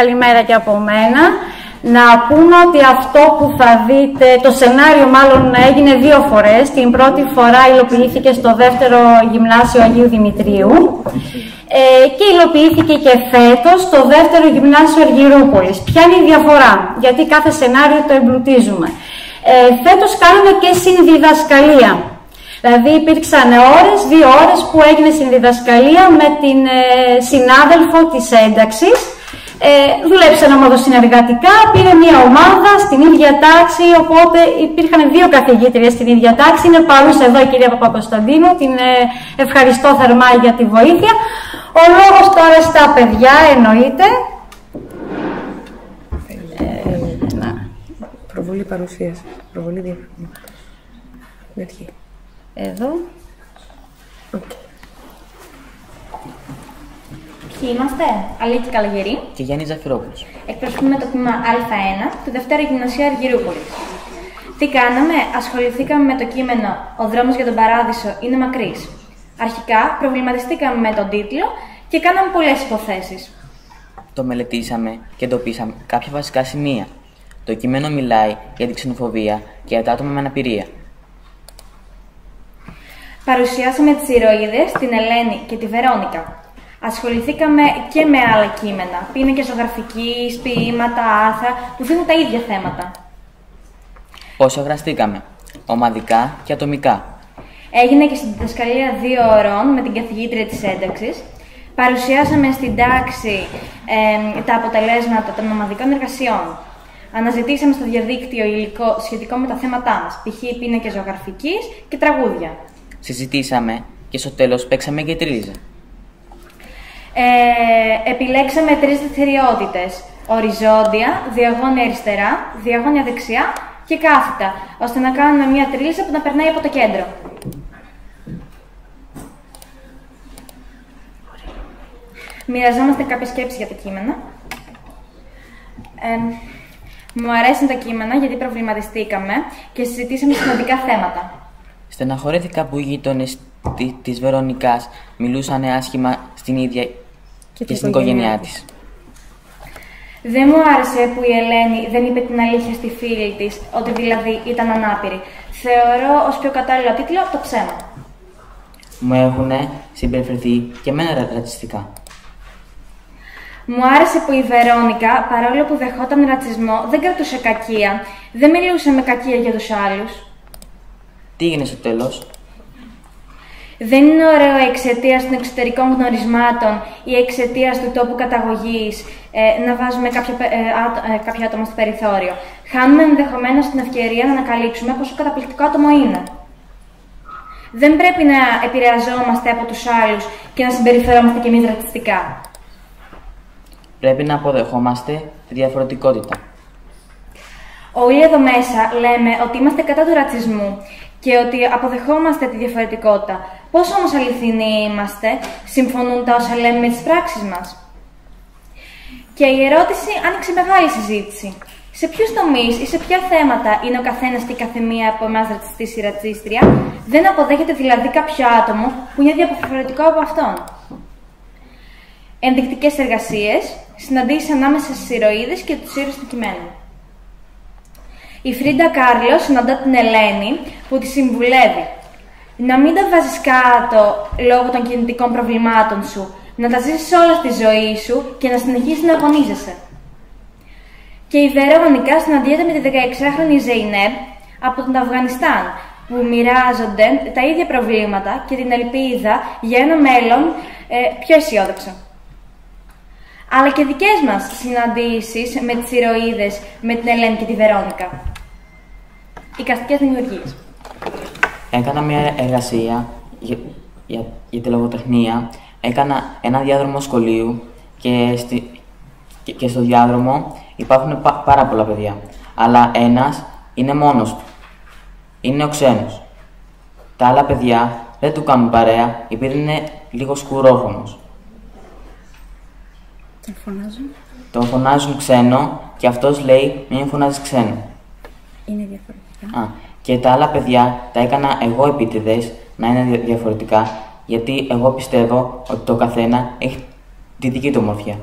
Καλημέρα και από μένα. Να πούμε ότι αυτό που θα δείτε, το σενάριο μάλλον έγινε 2 φορές. Την πρώτη φορά υλοποιήθηκε στο 2ο Γυμνάσιο Αγίου Δημητρίου και υλοποιήθηκε και φέτος στο 2ο Γυμνάσιο Αργυρούπολης. Ποια είναι η διαφορά, γιατί κάθε σενάριο το εμπλουτίζουμε. Φέτος κάναμε και συνδιδασκαλία. Δηλαδή υπήρξαν 2 ώρες που έγινε συνδιδασκαλία με την συνάδελφο της ένταξης. Δουλέψαν ομαδοσυνεργατικά, πήρε μια ομάδα στην ίδια τάξη, οπότε υπήρχαν 2 καθηγήτριες στην ίδια τάξη. Είναι παρούσα εδώ η κυρία Παπακοσταντίνου, την ευχαριστώ θερμά για τη βοήθεια. Ο λόγος τώρα στα παιδιά εννοείται. Προβολή παρουσίας, προβολή διαφήμιση. Εδώ. Okay. Ποιοι είμαστε, Αλίκη Καλαγερή και Γιάννη Ζαφυρόπουλος. Εκπροσωπούμε το τμήμα Α1 του Δευτέρου Γυμνασίου Αργυρούπολης. Τι κάναμε, ασχοληθήκαμε με το κείμενο «Ο δρόμος για τον παράδεισο είναι μακρύς». Αρχικά προβληματιστήκαμε με τον τίτλο και κάναμε πολλές υποθέσεις. Το μελετήσαμε και εντοπίσαμε κάποια βασικά σημεία. Το κείμενο μιλάει για την ξενοφοβία και για τα άτομα με αναπηρία. Παρουσιάσαμε τις ηρωίδες, την Ελένη και τη Βερόνικα. Ασχοληθήκαμε και με άλλα κείμενα, πίνακες ζωγραφικής, ποίηματα, άρθρα που δίνουν τα ίδια θέματα. Πώς αγραστήκαμε, ομαδικά και ατομικά. Έγινε και στην διδασκαλία 2 ώρων με την καθηγήτρια της ένταξης. Παρουσιάσαμε στην τάξη τα αποτελέσματα των ομαδικών εργασιών. Αναζητήσαμε στο διαδίκτυο υλικό σχετικό με τα θέματά μας, π.χ. πίνακες ζωγραφικής και τραγούδια. Συζητήσαμε και στο τέλος παίξαμε και τρίλιζα. Επιλέξαμε 3 δραστηριότητες: οριζόντια, διαγώνια αριστερά, διαγώνια δεξιά και κάθετα, ώστε να κάνουμε μια τρίλιζα που να περνάει από το κέντρο. Μοιραζόμαστε κάποιες σκέψεις για τα κείμενα. Μου αρέσουν τα κείμενα γιατί προβληματιστήκαμε και συζητήσαμε σημαντικά θέματα. Στεναχωρέθηκα που οι γείτονες της Βερονικάς μιλούσαν άσχημα στην ίδια και στην οικογένειά της. Δεν μου άρεσε που η Ελένη δεν είπε την αλήθεια στη φίλη της, ότι δηλαδή ήταν ανάπηρη. Θεωρώ ως πιο κατάλληλο τίτλο το ψέμα. Μου έχουν συμπεριφερθεί και εμένα ρατσιστικά. Μου άρεσε που η Βερόνικα, παρόλο που δεχόταν ρατσισμό, δεν κρατούσε κακία. Δεν μιλούσε με κακία για τους άλλους. Τι έγινε στο τέλος? Δεν είναι ωραίο εξαιτίας των εξωτερικών γνωρισμάτων ή εξαιτίας του τόπου καταγωγής να βάζουμε κάποια άτομα στο περιθώριο. Χάνουμε ενδεχομένως την ευκαιρία να ανακαλύψουμε πόσο καταπληκτικό άτομο είναι. Δεν πρέπει να επηρεαζόμαστε από τους άλλους και να συμπεριφερόμαστε κι εμείς ρατσιστικά. Πρέπει να αποδεχόμαστε τη διαφορετικότητα. Όλοι εδώ μέσα λέμε ότι είμαστε κατά του ρατσισμού και ότι αποδεχόμαστε τη διαφορετικότητα. Πώς όμως αληθινοί είμαστε, συμφωνούν τα όσα λέμε με τις πράξεις μας? Και η ερώτηση άνοιξε μεγάλη συζήτηση. Σε ποιους τομείς ή σε ποια θέματα είναι ο καθένας και η καθεμία από εμάς ρατσιστής ή ρατσίστρια? Δεν αποδέχεται δηλαδή κάποιο άτομο που είναι διαφορετικό από αυτόν? Ενδεικτικές εργασίες, συναντήσεις ανάμεσα στις ηρωίδες και τους ήρωες του κειμένου. Η Φρίντα Κάρλο συναντά την Ελένη που τη συμβουλεύει να μην τα βάζεις κάτω λόγω των κινητικών προβλημάτων σου, να τα ζήσεις όλα στη ζωή σου και να συνεχίσεις να αγωνίζεσαι. Και η Βερόνικα συναντιέται με τη 16χρονη Ζεϊνέπ από τον Αφγανιστάν, που μοιράζονται τα ίδια προβλήματα και την ελπίδα για ένα μέλλον πιο αισιόδοξο. Αλλά και δικές μας συναντήσεις με τις ηρωίδες, με την Ελένη και τη Βερόνικα. Εικαστικές δημιουργίες. Έκανα μια εργασία για τη λογοτεχνία. Έκανα ένα διάδρομο σχολείου και στο διάδρομο υπάρχουν πάρα πολλά παιδιά. Αλλά ένας είναι μόνος του. Είναι ο ξένος. Τα άλλα παιδιά δεν του κάνουν παρέα επειδή είναι λίγο σκουρόχρωμος. Τον φωνάζουν ξένο και αυτός λέει μην φωνάζεις ξένο. Είναι διαφορετικά. Και τα άλλα παιδιά τα έκανα εγώ επίτηδες να είναι διαφορετικά, γιατί εγώ πιστεύω ότι το καθένα έχει τη δική του ομορφιά.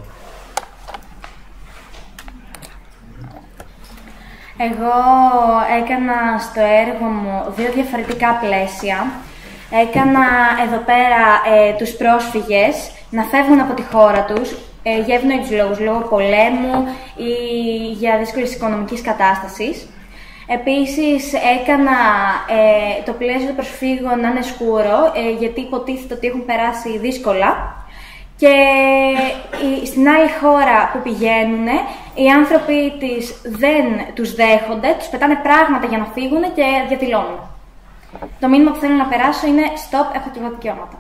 Εγώ έκανα στο έργο μου 2 διαφορετικά πλαίσια. Έκανα εδώ πέρα τους πρόσφυγες να φεύγουν από τη χώρα τους για εύνοικους λόγους, λόγω πολέμου ή για δύσκολης οικονομικής κατάστασης. Επίσης έκανα το πλαίσιο των προσφύγων να είναι σκούρο, γιατί υποτίθεται ότι έχουν περάσει δύσκολα. Και στην άλλη χώρα που πηγαίνουν, οι άνθρωποι δεν τους δέχονται, τους πετάνε πράγματα για να φύγουν και διαδηλώνουν. Το μήνυμα που θέλω να περάσω είναι «Stop, έχω και εγώ δικαιώματα».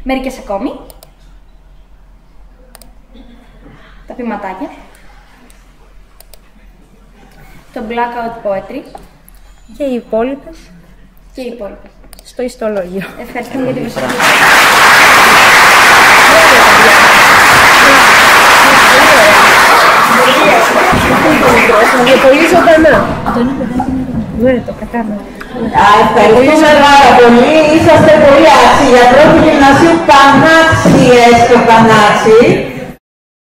Μερικές ακόμη. Τα ποιηματάκια. Το Blackout Poetry. Και οι υπόλοιπες. Και οι υπόλοιπες. Στο ιστολόγιο. Ευχαριστούμε για την προσοχή. Πολύ ζωντανά. Ναι, το κατάλαβα. Ευχαριστούμε πάρα πολύ. Είσαστε πολύ άξιοι. Για πρώτη γυμνασίου πανάξιες και πανάξιοι.